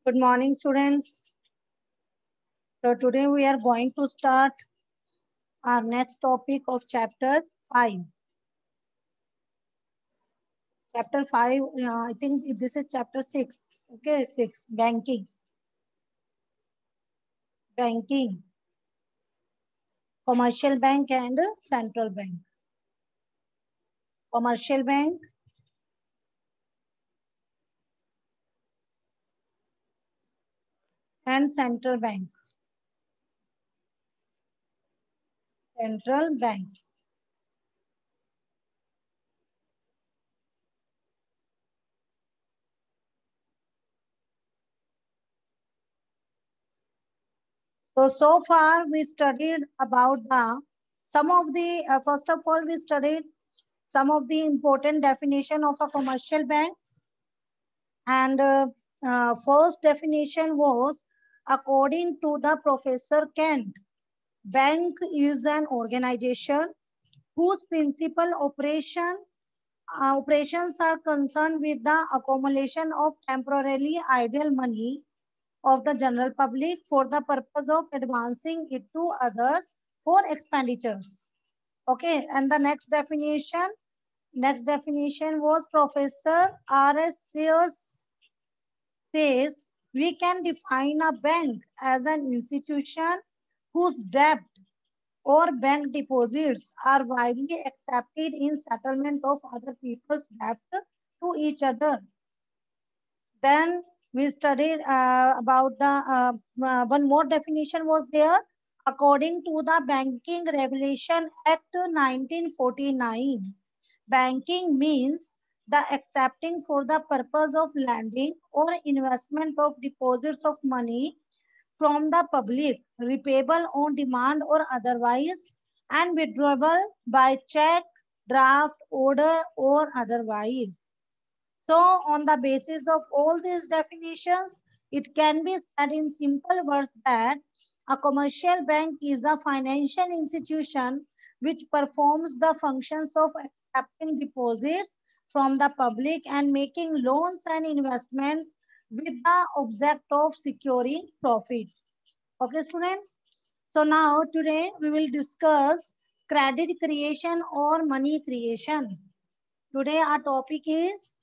Good morning, students. So today we are going to start our next topic of chapter 5. Chapter 5, I think this is chapter 6. Okay, 6, banking. Banking, commercial bank and central bank. Commercial bank, and central bank. Central banks. So far we studied about some of the, first of all, we studied some of the important definition of a commercial banks. And first definition was, according to the Professor Kent, bank is an organization whose principal operations are concerned with the accumulation of temporarily idle money of the general public for the purpose of advancing it to others for expenditures. Okay, and the next definition was Professor R.S. Sears says we can define a bank as an institution whose debt or bank deposits are widely accepted in settlement of other people's debt to each other. Then we studied about the one more definition was there. According to the Banking Regulation Act 1949, banking means the accepting for the purpose of lending or investment of deposits of money from the public, repayable on demand or otherwise, and withdrawable by check, draft, order, or otherwise. So, on the basis of all these definitions, it can be said in simple words that a commercial bank is a financial institution which performs the functions of accepting deposits from the public and making loans and investments with the object of securing profit. Okay, students? So now today we will discuss credit creation or money creation. Today our topic is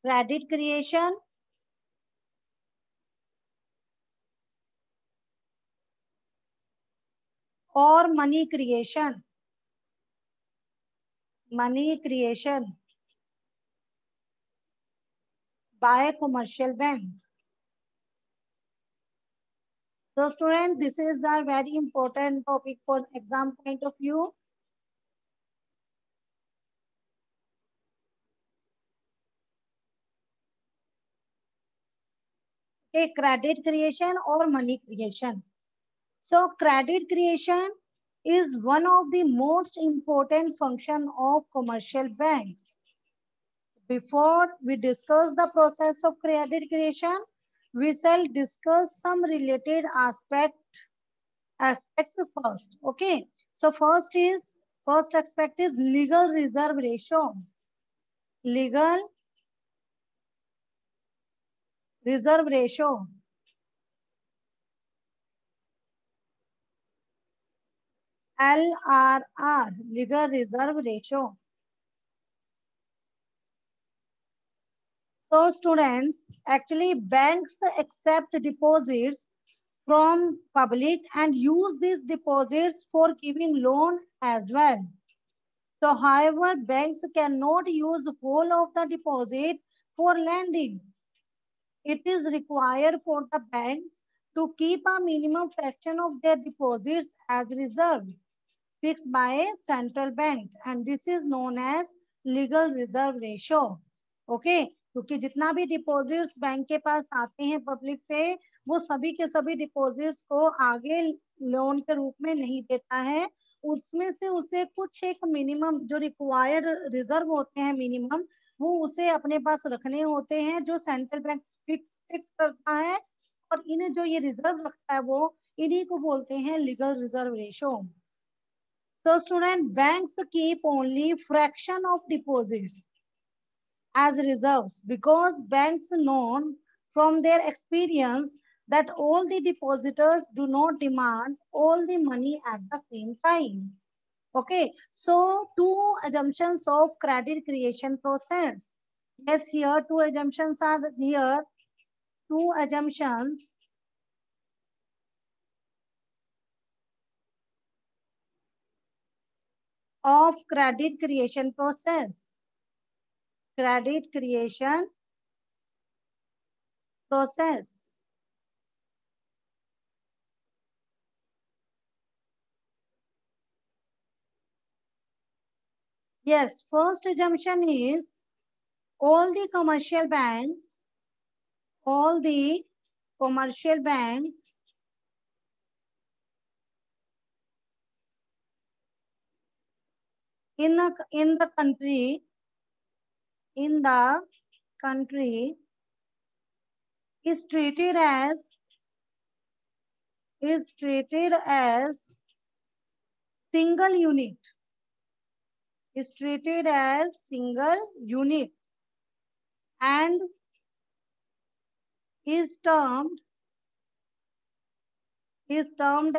credit creation or money creation. Money creation by a commercial bank. So students, this is a very important topic for exam point of view. Okay, credit creation or money creation. So credit creation is one of the most important function of commercial banks. Before we discuss the process of credit creation, we shall discuss some related aspects first. Okay. So first aspect is legal reserve ratio. Legal reserve ratio. LRR, legal reserve ratio. So students, actually banks accept deposits from public and use these deposits for giving loan as well. So however, banks cannot use whole of the deposit for lending. It is required for the banks to keep a minimum fraction of their deposits as reserve fixed by a central bank, and this is known as legal reserve ratio. Okay, क्योंकि जितना भी deposits bank के पास आते हैं public से, वो सभी के सभी डिपॉजिट्स को आगे लोन के रूप में नहीं देता है, उसमें से उसे कुछ एक मिनिमम जो रिक्वायर्ड रिजर्व होते हैं मिनिमम, वो उसे अपने पास रखने होते हैं जो सेंट्रल बैंक फिक्स करता है, और इन्हें जो ये रिजर्व रखता है वो इन्हीं को बोलते हैं legal reserve ratio. So student, banks keep only fraction of deposits as reserves because banks from their experience that all the depositors do not demand all the money at the same time. Okay, so two assumptions of credit creation process. Yes, here two assumptions are here. Two assumptions of credit creation process. Credit creation process. Yes, first assumption is all the commercial banks, all the commercial banks in the country, in the country is treated as single unit, is treated as single unit and is termed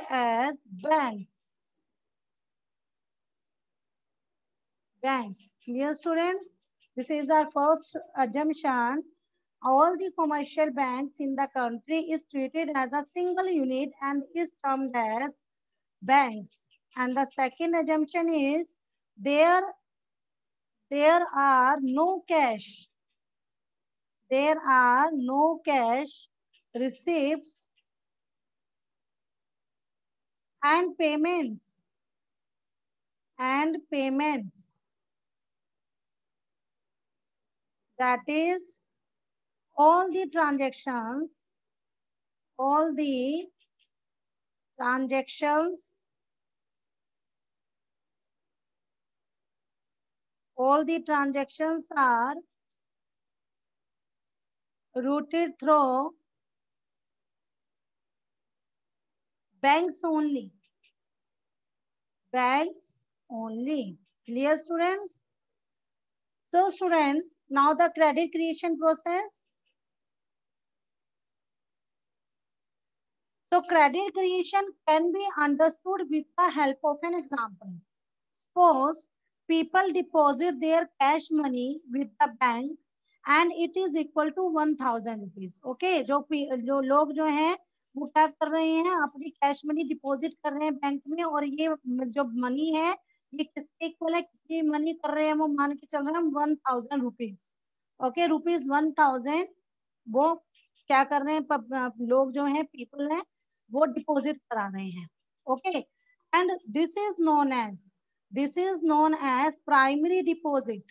as banks. Banks. Clear, students? This is our first assumption. All the commercial banks in the country is treated as a single unit and is termed as banks. And the second assumption is there are no cash. There are no cash receipts and payments that is all the transactions all the transactions are routed through banks only. Banks only. Clear, students? So students, now the credit creation process. So credit creation can be understood with the help of an example. Suppose people deposit their cash money with the bank and it is equal to 1000 rupees. Okay, जो लोग जो हैं वो क्या कर रहे हैं, अपनी कैश मनी डिपॉजिट कर रहे हैं बैंक में और ये जो मनी है ये किसके इक्वल है, कितनी मनी कर रहे हैं वो मान के चल रहे हैं 1000 रुपीज. ओके, रुपीज 1000 वो क्या कर रहे हैं, लोग जो हैं पीपल हैं वो डिपॉजिट करा रहे हैं. Okay, and this is known as primary deposit.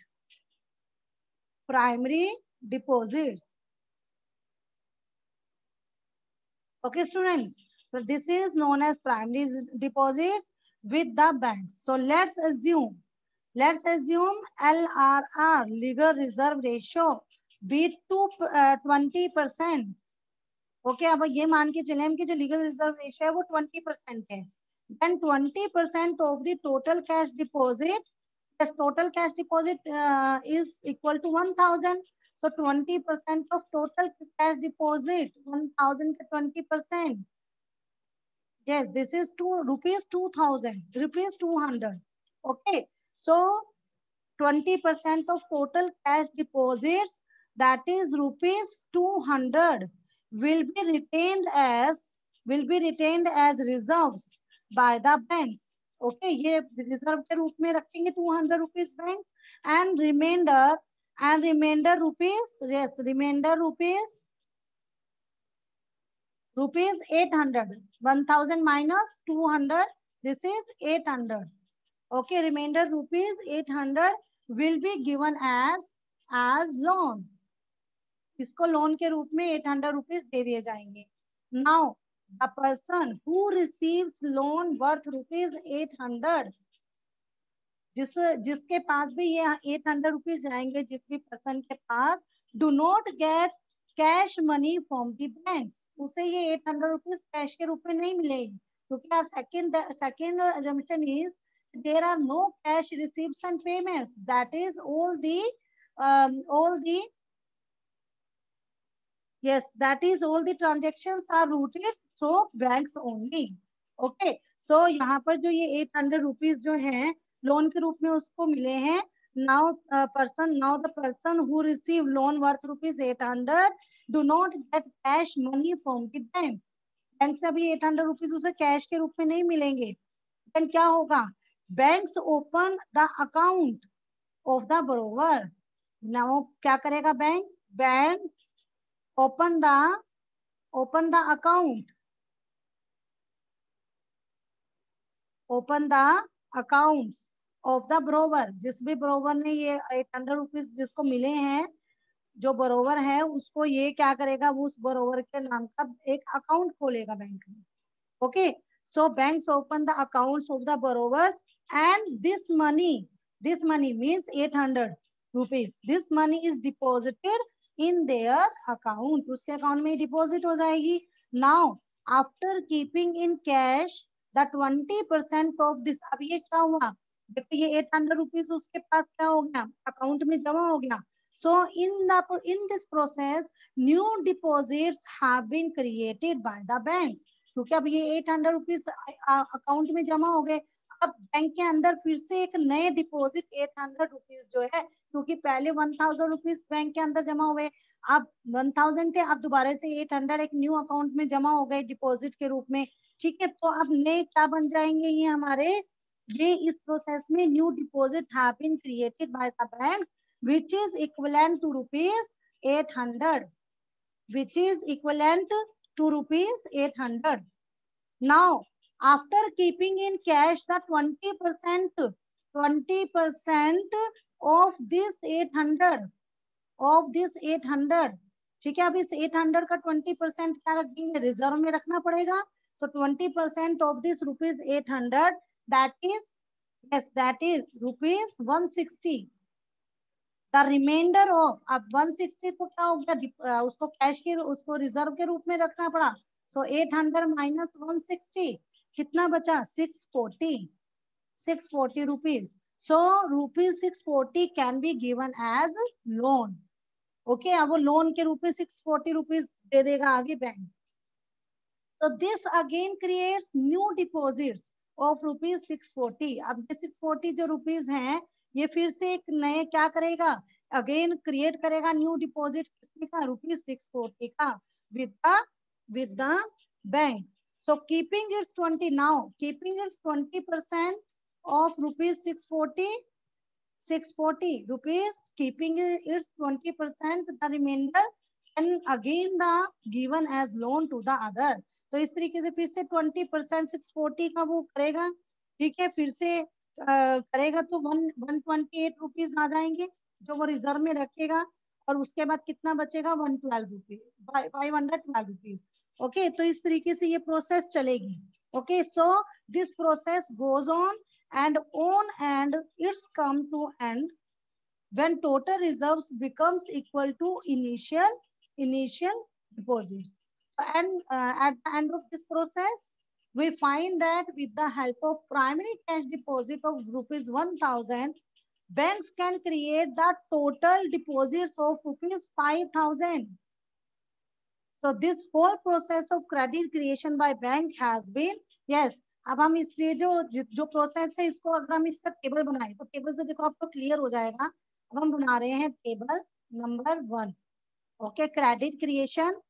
Primary deposits. Okay, students. So this is known as primary deposits with the banks. So let's assume LRR, legal reserve ratio, be to 20%. Okay, अब ये मान के चले कि जो legal reserve ratio है वो 20% है. Then 20% of the total cash deposit, total cash deposit is equal to 1000. So 20% of total cash deposit, 1000 ka 20%. Yes, this is rupees 2000, rupees 200. Okay, so 20% of total cash deposits, that is rupees 200, will be retained as reserves by the banks. Okay, ये reserve के रूप में रखेंगे 200 rupees banks and remainder rupees, yes remainder rupees 800. 1000 minus 200, this is 800. Okay, remainder rupees 800 will be given as loan. इसको loan के रूप में 800 rupees दे दिए जाएंगे. Now the person who receives loan worth rupees 800, जिसके पास भी ये 800 रुपीज जाएंगे, जिस भी पर्सन के पास, do not get cash money from the banks, उसे ये 800 रुपीज कैश के रूप में नहीं मिलेगी, क्योंकि यार second assumption is there are no cash receipts and payments, that is all the Yes, that is all the transactions are routed through banks only. Okay, so यहाँ पर जो ये 800 रुपीज जो है लोन के रूप में उसको मिले हैं. Now the person who receive loan worth rupees 800 do not get cash money from the banks. Bank से अभी 800 रुपीज उसे कैश के रूप में नहीं मिलेंगे. देन क्या होगा? Banks open the account of the borrower. Now क्या करेगा bank? Banks open the account, open the accounts of the borrower. जिस भी borrower ने ये 800 रुपीज जिसको मिले हैं, जो borrower है उसको ये क्या करेगा? वो उस borrower के नाम का एक अकाउंट खोलेगा बैंक में. Okay, so banks open the accounts of the borrowers, and this money means 800 rupees. This money is deposited in their account. उसके अकाउंट में डिपॉजिट हो जाएगी. Now after keeping in cash the 20% of this. अब ये क्या हुआ? देखो ये 800 रुपीज उसके पास क्या हो गया? अकाउंट में जमा हो गया. So in this process new deposits have been created by the banks. क्योंकि अब ये 800 रुपीज अकाउंट में जमा हो गए. अब बैंक के अंदर फिर से एक नए डिपॉजिट 800 रुपीज जो है, क्योंकि पहले 1000 रुपीज बैंक के अंदर जमा हुए, अब 1000 थे, अब दोबारा से 800 एक न्यू अकाउंट में जमा हो गए डिपॉजिट के रूप में. ठीक है, तो अब नए क्या बन जाएंगे ये हमारे? ये इस प्रोसेस में new deposit have been created by the banks which is equivalent to rupees 800, which is equivalent to rupees 800. Now after keeping in cash the 20% of this 800, ठीक है. अब इस 800 का 20% क्या रखेंगे? रिजर्व में रखना पड़ेगा. So 20% of this rupees 800, that is, yes, that is rupees 160. The remainder of, अब 160 तो क्या हो गया? उसको कैश के, उसको रिजर्व के रूप में रखना पड़ा. सो 800 माइनस 160 कितना बचा? 640 rupees. So rupees 640 can be given as loan. Okay, अब वो लोन के रूप में 640 रुपीज दे देगा आगे बैंक. तो this again creates new deposits of rupees 640. अब ये 640 जो रुपीज हैं ये फिर से एक नए क्या करेगा? अगेन क्रिएट करेगा न्यू डिपॉजिट. किसने का? रुपीज 640 का, with the bank. So keeping its 20% of rupees 640 rupees, keeping its 20%, the remainder and again the given as loan to the other. तो इस तरीके से फिर से 20% 640 का वो करेगा. ठीक है, फिर से करेगा तो 128 रुपीज आ जाएंगे जो वो रिजर्व में रखेगा. और उसके बाद कितना बचेगा? 112 रुपीज, 512 रुपीज. ओके, तो इस तरीके से ये प्रोसेस चलेगी. Okay, so this process goes on and it's come to end when total reserves becomes equal to initial deposits. And at the end of this process we find that with the help of primary cash deposit of rupees 1000, banks can create the total deposits of rupees 5000. So this whole process of credit creation by bank has been, yes. अब हम इस ये जो process है इसको अगर हम इसका टेबल बनाए तो टेबल से देखो आपको क्लियर हो जाएगा. अब हम बना रहे हैं table number 1. Okay, credit creation,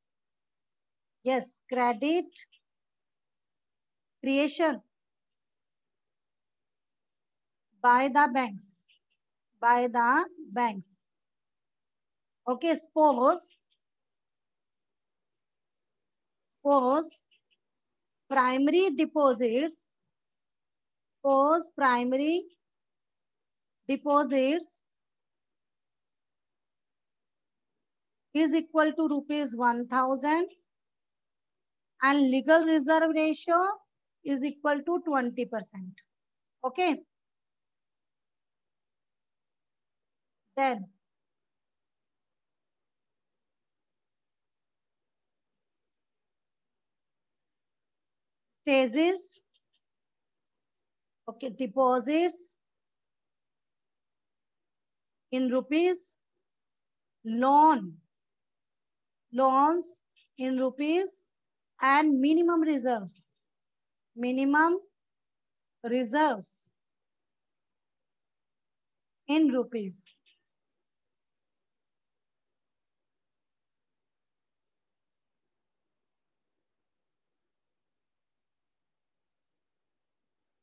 yes, credit creation by the banks. Okay, suppose primary deposits is equal to rupees 1000 and legal reserve ratio is equal to 20%. Okay, then stages, okay, deposits in rupees, loan loans in rupees and minimum reserves. Minimum reserves in rupees.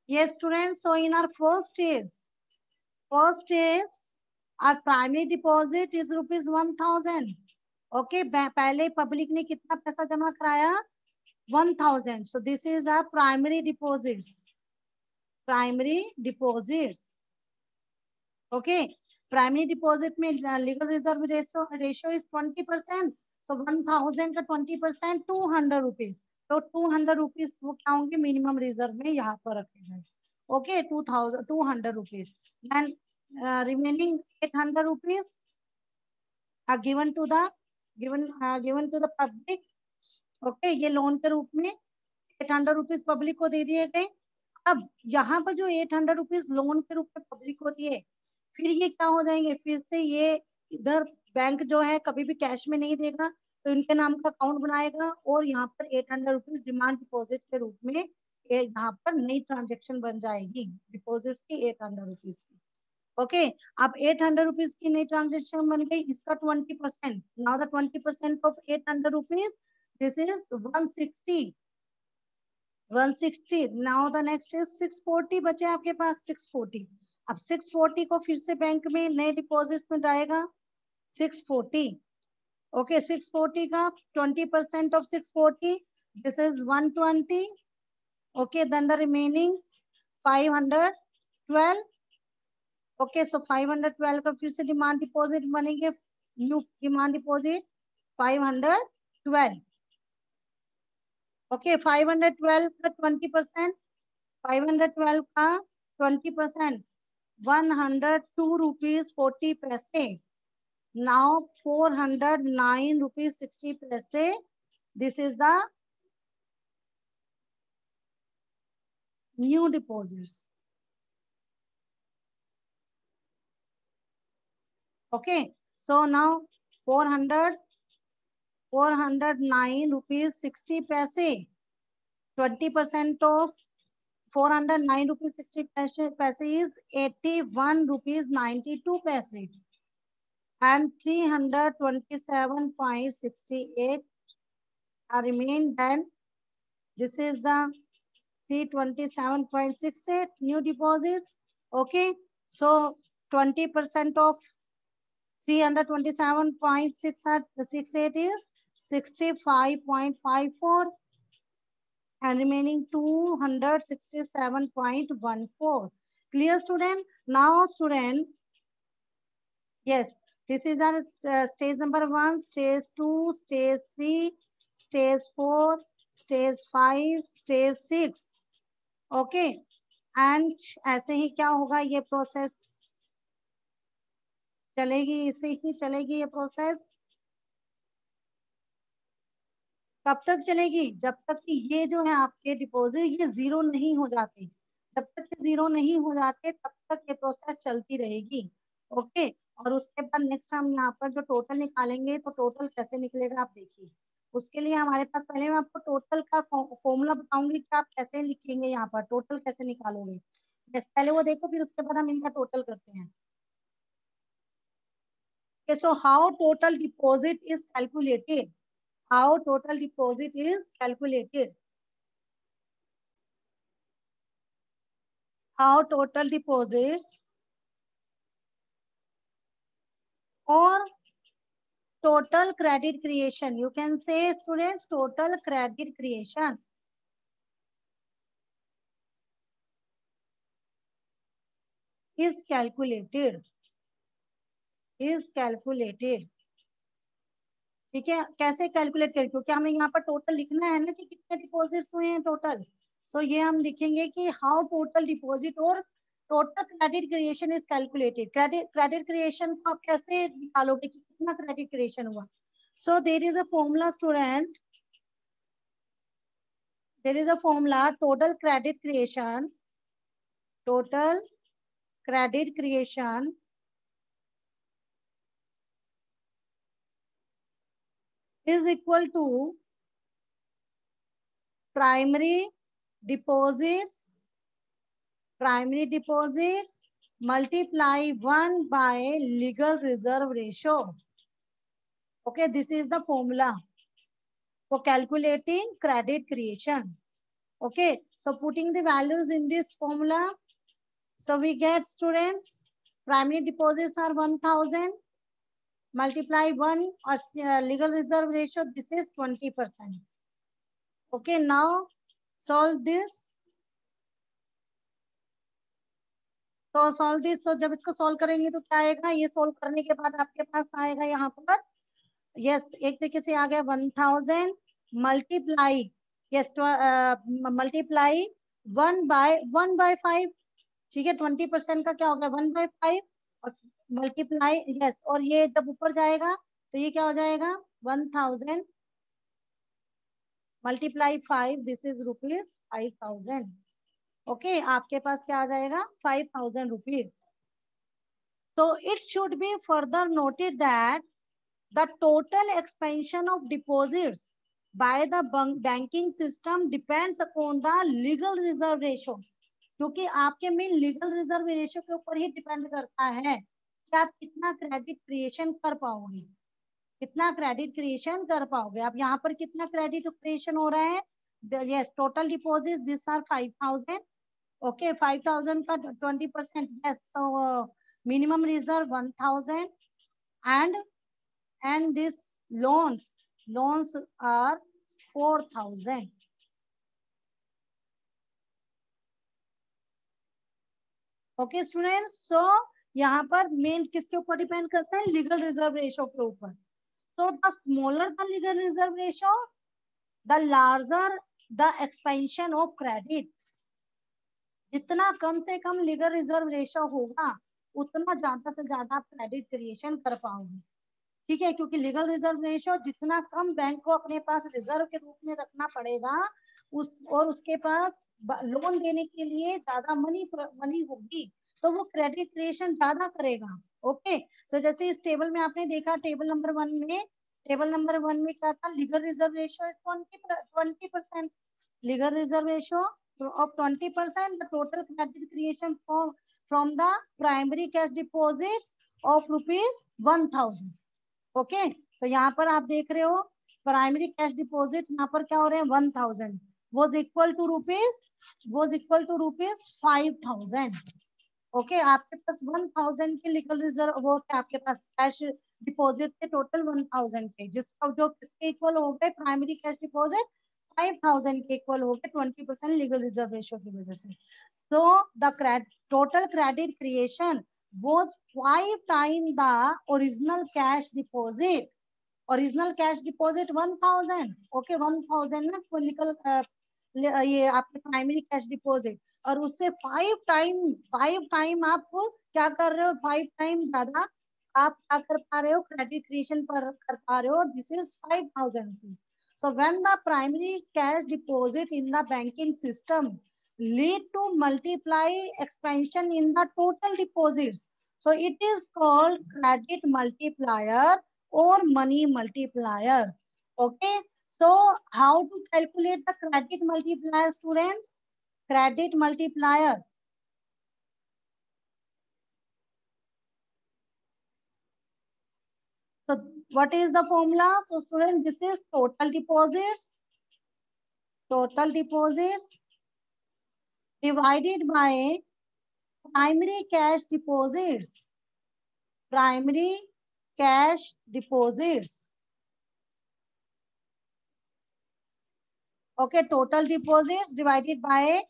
Yes, students. So in our first is our primary deposit is rupees 1000. Okay, पहले public ने कितना पैसा जमा कराया? 1000. So this is our primary deposits. Primary deposits. Okay. Primary deposit में legal reserve ratio is 20%. So 1000 का 20% 200 rupees. तो 200 rupees वो क्या होंगे? मिनिमम रिजर्व में यहाँ पर रखे गए. Okay, 200 rupees. Then remaining 800 rupees are given to the public. Okay, ये लोन के रूप में 800 रुपीज पब्लिक को दे दिए गए. अब यहाँ पर जो 800 रुपीज लोन के रूप में पब्लिक को दिए, फिर ये क्या हो जाएंगे? फिर से ये इधर बैंक जो है कभी भी कैश में नहीं देगा, तो इनके नाम का अकाउंट बनाएगा और यहाँ पर 800 रुपीज डिमांड डिपॉजिट के रूप में यहाँ पर नई ट्रांजेक्शन बन जाएगी डिपॉजिट्स की 800 रुपीज की. ओके, अब 800 रुपीज की नई ट्रांजेक्शन बन गई, इसका 20%. Now the 20% of 800 rupees, this is 160. 160. Now the next is 640 बचे आपके पास. 640. अब 640 को फिर से बैंक में नए डिपॉजिट में जाएगा. 640. ओके, 640 का 20% of 640, this is 120. Okay, then the remaining 512. Okay, so 512 का फिर से डिमांड डिपॉजिट बनेंगे. New demand deposit 512. ओके, 512 का 20%. 512 का 20%, 102 रुपीज 40 पैसे. नाउ 409 रुपीज 60 पैसे. This is the new deposits. Okay, so now 409 rupees 60 paise. 20% of 409 rupees 60 paise is 81 rupees 92 paise, and 327.68 are remain. Then this is the 327.68 new deposits. Okay, so 20% of 327.68 is 65.54, and remaining 267.14. Clear, student? Now, student, yes, this is our stage number 1, stage 2, stage 3, stage 4, stage 5, stage 6. Okay, and ऐसे ही क्या होगा? ये process चलेगी, इसे ही चलेगी ये process. कब तक चलेगी? जब तक कि ये जो है आपके डिपॉजिट ये जीरो नहीं हो जाते. जब तक ये जीरो नहीं हो जाते तब तक ये प्रोसेस चलती रहेगी. ओके, और उसके बाद नेक्स्ट हम यहाँ पर जो टोटल निकालेंगे, तो टोटल कैसे निकलेगा आप देखिए. उसके लिए हमारे पास पहले मैं आपको टोटल का फॉर्मूला बताऊंगी कि आप कैसे लिखेंगे, यहाँ पर टोटल कैसे निकालोगे. पहले वो देखो, फिर उसके बाद हम इनका टोटल करते हैं. So how total deposit is calculated? How total deposit is calculated? How total deposits or total credit creation? You can say, students, total credit creation is calculated. Is calculated. ठीक है, कैसे कैलकुलेट करें? क्योंकि हमें यहाँ पर टोटल लिखना है ना कि कितने डिपॉजिट्स हुए हैं टोटल. सो ये हम लिखेंगे कि हाउ टोटल डिपॉजिट और total credit creation is calculated. Credit creation को आप कैसे निकालोगे कि कितना क्रेडिट क्रिएशन हुआ? So there is a formula, student. There is a formula. Total credit creation, total credit creation is equal to primary deposits multiply 1 by legal reserve ratio. Okay, this is the formula for calculating credit creation. Okay, so putting the values in this formula, so we get, students, primary deposits are 1000, multiply 1 or legal reserve ratio, this is 20%. Okay, now solve this. तो solve this, तो जब इसको solve करेंगे तो क्या आएगा, ये solve करने के बाद आपके पास आएगा यहाँ पर, यस, एक तरीके से आ गया 1000 मल्टीप्लाई, यस, मल्टीप्लाई 1/5, ठीक है, 20% का क्या होगा 1/5, और मल्टीप्लाई, यस, और ये जब ऊपर जाएगा तो ये क्या हो जाएगा 1000 multiply 5, this is rupees 5000. Okay, आपके पास क्या आ जाएगा 5000 rupees. So it should be further noted that the total expansion of deposits by the banking system depends upon the legal reserve ratio. क्योंकि आपके मेन लीगल रिजर्व रेशियो के ऊपर ही depend करता है कि आप कितना क्रेडिट क्रिएशन कर पाओगे, कितना क्रेडिट क्रिएशन कर पाओगे. अब यहाँ पर कितना क्रेडिट क्रिएशन हो रहा है, yes, total deposit this are 5000. Okay, 5000 का 20%, yes, so minimum reserve 1000, and this loans are 4000. Okay students, so यहाँ पर मेन किसके ऊपर डिपेंड करता है, लीगल रिजर्व रेशो के ऊपर. So the smaller the legal reserve ratio, the larger the expansion of credit. जितना कम से कम लीगल रिजर्व रेशो होगा उतना ज्यादा से ज्यादा आप क्रेडिट क्रिएशन कर पाओगे. ठीक है, क्योंकि लीगल रिजर्व रेशो जितना कम बैंक को अपने पास रिजर्व के रूप में रखना पड़ेगा, और उसके पास लोन देने के लिए ज्यादा मनी होगी, तो वो क्रेडिट क्रिएशन ज्यादा करेगा. ओके, तो जैसे इस टेबल में आपने देखा, टेबल नंबर 1 में क्या था, legal reserve ratio is 20%. Legal reserve ratio of 20%, the total credit creation from the primary cash deposits of rupees 1000. Okay, तो यहाँ पर आप देख रहे हो प्राइमरी कैश डिपॉजिट यहाँ पर क्या हो रहे हैं 1000 was equal to rupees 5000. Okay, आपके पास 1000 के लीगल रिजर्व वो थे, आपके पास कैश डिपॉजिट थे टोटल 1000 के, जिसका जो किसके इक्वल हो गए, प्राइमरी कैश डिपॉजिट 5000 के इक्वल हो गए 20% लीगल रिजर्व रेशियो की वजह से. So the total credit creation was 5 times the original cash deposit. Original cash deposit 1000. Okay, 1000 ना लीगल ये आपके प्राइमरी कैश डिपॉजिट, और उससे 5 टाइम आप क्या कर रहे हो, 5 टाइम ज्यादा आप क्या कर पा रहे हो, क्रेडिट क्रिएशन पर कर पा रहे हो. This is 5000 rupees. So when the primary cash deposit in the banking system lead to multiply expansion in the total deposits, so it is called credit multiplier or money multiplier. Okay, so how to calculate the credit multiplier, students? Credit multiplier, so what is the formula? So students, this is total deposits divided by primary cash deposits. Okay, total deposits divided by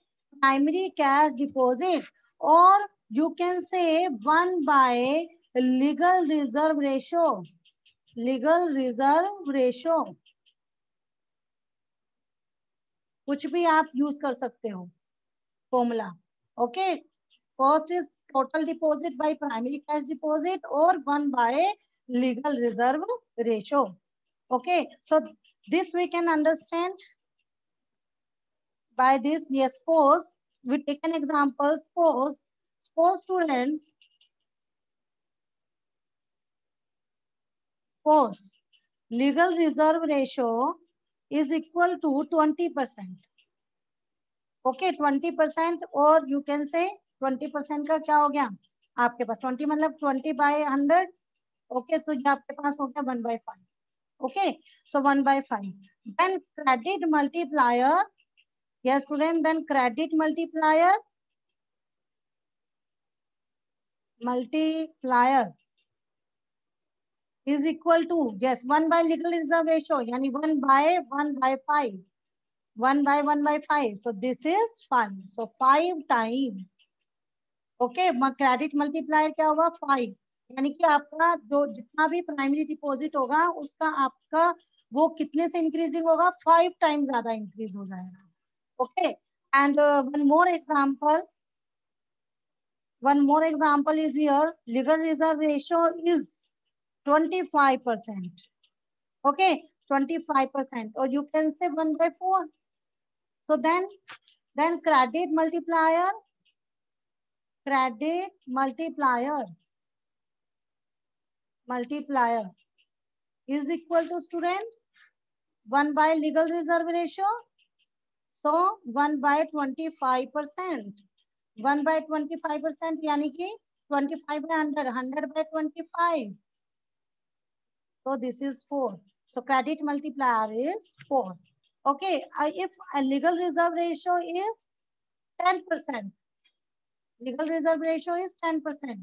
primary cash deposit, or you can say 1 by legal reserve ratio. कुछ भी आप use कर सकते हो formula. Okay, first is total deposit by primary cash deposit, or 1 by legal reserve ratio. Okay, so this we can understand by this. Yes, suppose we take an example. Suppose students, legal reserve ratio is equal to 20%. Okay 20%, और you can say 20% का क्या हो गया आपके पास 20 मतलब 20/100. Okay तो ये आपके पास हो गया 1/5. Okay so 1/5. Then credit multiplier. Yes student. Then credit multiplier is equal to, yes, 1 by legal reserve ratio, yani 1 by 1/5. 1 by 1/5. So this is 5. So 5 times. Okay credit multiplier क्या होगा 5. यानी कि आपका जो जितना भी प्राइमरी डिपॉजिट होगा उसका आपका वो कितने से इंक्रीजिंग होगा 5 टाइम्स ज्यादा इंक्रीज हो जाएगा. Okay and one more example is here. Legal reserve ratio is 25%. Okay, 25%, or you can say 1/4. So then credit multiplier is equal to student 1 by legal reserve ratio. So 1 by 25%. 1 by 25% यानी कि 25/100. 100 by 25. So this is 4. So credit multiplier is 4. Okay, if a legal reserve ratio is 10%, legal reserve ratio is 10%,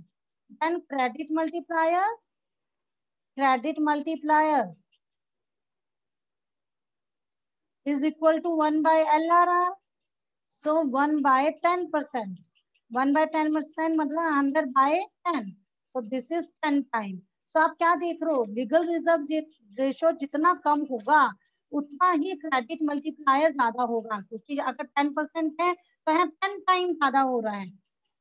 then credit multiplier is equal to 1 by LRR. So 1 by 10%. 1 by 10% मतलब 100 by 10. So this is 10 times. So आप क्या देख रहे हो legal reserve ratio जितना कम होगा उतना ही credit multiplier ज्यादा होगा, क्योंकि अगर 10% है तो यहाँ 10 टाइम ज्यादा हो रहा है.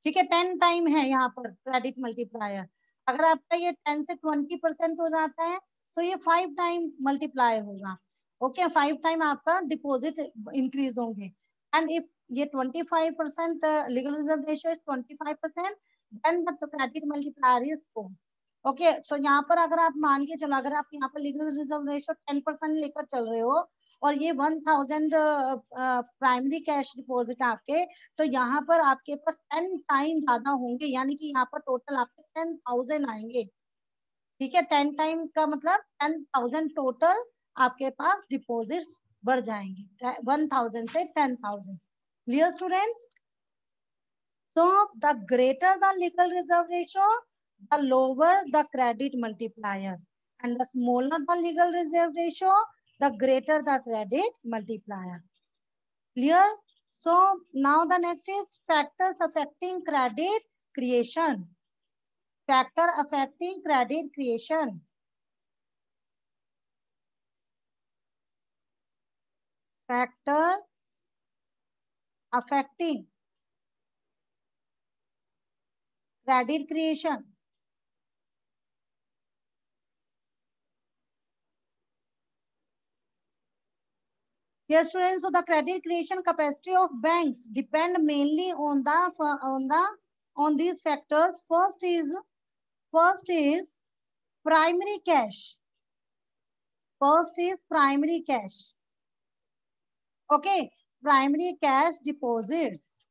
ठीक है 10 टाइम है यहाँ पर क्रेडिट मल्टीप्लायर. अगर आपका ये 10 से 20% हो जाता है तो ये 5 टाइम मल्टीप्लाई होगा. ओके 5 टाइम आपका डिपॉजिट इंक्रीज होंगे. एंड इफ ये 25% legal reserve ratio is 25%, then the credit multiplier is 4. Okay so यहाँ पर अगर आप मान के चलो, अगर आप यहाँ पर लीगल रिजर्व रेशियो 10% लेकर चल रहे हो और ये 1000 प्राइमरी कैश डिपॉजिट आपके, तो यहाँ पर आपके पास 10 टाइम ज्यादा होंगे, यानी कि यहाँ पर टोटल आपके 10,000 आएंगे. ठीक है 10 टाइम का मतलब 10,000 टोटल आपके पास डिपॉजिट्स बढ़ जाएंगे 1000 से 10,000. Clear students? So the greater the legal reserve ratio, the lower the credit multiplier, and the smaller the legal reserve ratio, the greater the credit multiplier. Clear? So now the next is factors affecting credit creation. Factor affecting credit creation. Factor affecting credit creation. Yes, students. So the credit creation capacity of banks depend mainly on these factors. First is primary cash. First is primary cash. Okay, primary cash deposits.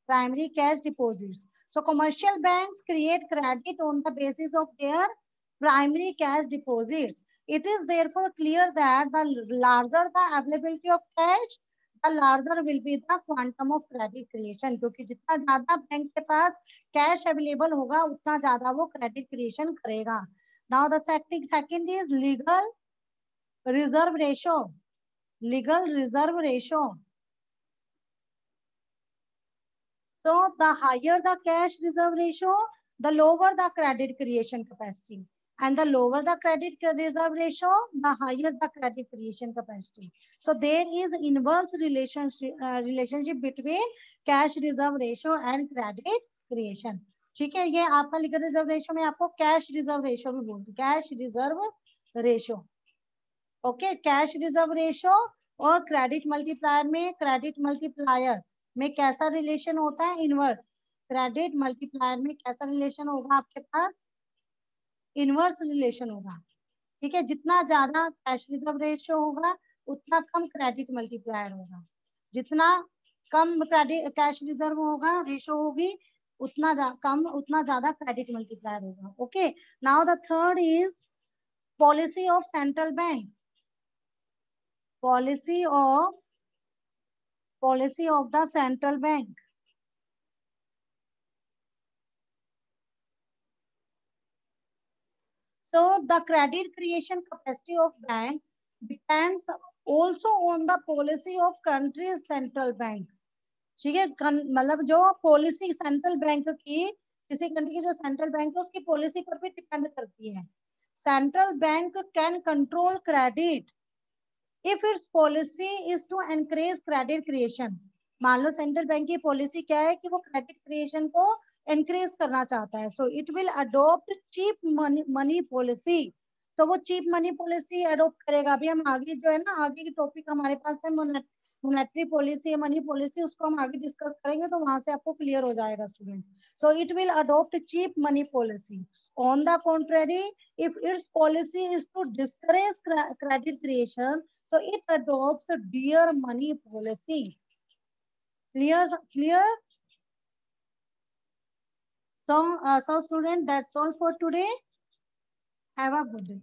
Primary cash deposits. So commercial banks create credit on the basis of their primary cash deposits. It is therefore clear that the larger the availability of cash, the larger will be the quantum of credit creation. क्योंकि जितना ज्यादा bank के पास cash available होगा उतना ज्यादा वो credit creation करेगा. Now the second is legal reserve ratio. Legal reserve ratio. So the higher the cash reserve ratio, the lower the credit creation capacity. And the lower the credit reserve ratio, the higher the credit creation capacity. So there is inverse relationship between cash reserve ratio and credit creation. ठीक है, ये आपका legal reserve ratio में आपको cash reserve ratio भी बोलते हैं, cash reserve ratio. Okay cash reserve ratio और क्रेडिट मल्टीप्लायर में कैसा रिलेशन होता है? इनवर्स. क्रेडिट मल्टीप्लायर में कैसा रिलेशन होगा आपके पास? इनवर्स रिलेशन होगा. ठीक है, जितना ज्यादा कैश रिजर्व रेशियो होगा उतना कम क्रेडिट मल्टीप्लायर होगा, जितना कम क्रेडिट कैश रिजर्व होगा रेशियो होगी कम उतना ज्यादा क्रेडिट मल्टीप्लायर होगा। Okay, now the third is policy of central bank. Policy of the central bank. So the credit creation capacity of banks depends also on the policy of country's central bank. ठीक है, मतलब जो policy central bank की, किसी country की जो central bank है उसकी पॉलिसी पर भी डिपेंड करती है। Central bank can control credit if its policy is to encourage credit creation. मान लो सेंट्रल बैंक की पॉलिसी क्या है कि वो क्रेडिट क्रिएशन को एनकरेज करना चाहता है, so it will adopt cheap money policy. तो वो चीप मनी पॉलिसी अडॉप्ट करेगा। अभी हम आगे जो है ना, आगे की टॉपिक हमारे पास है मोनेटरी पॉलिसी, मनी पॉलिसी, उसको हम आगे डिस्कस करेंगे तो वहां से आपको क्लियर हो जाएगा student. So it will adopt cheap money policy. On the contrary, if its policy is to discourage credit creation, so it adopts a dear money policy. Clear? Clear? So student, that's all for today. Have a good day.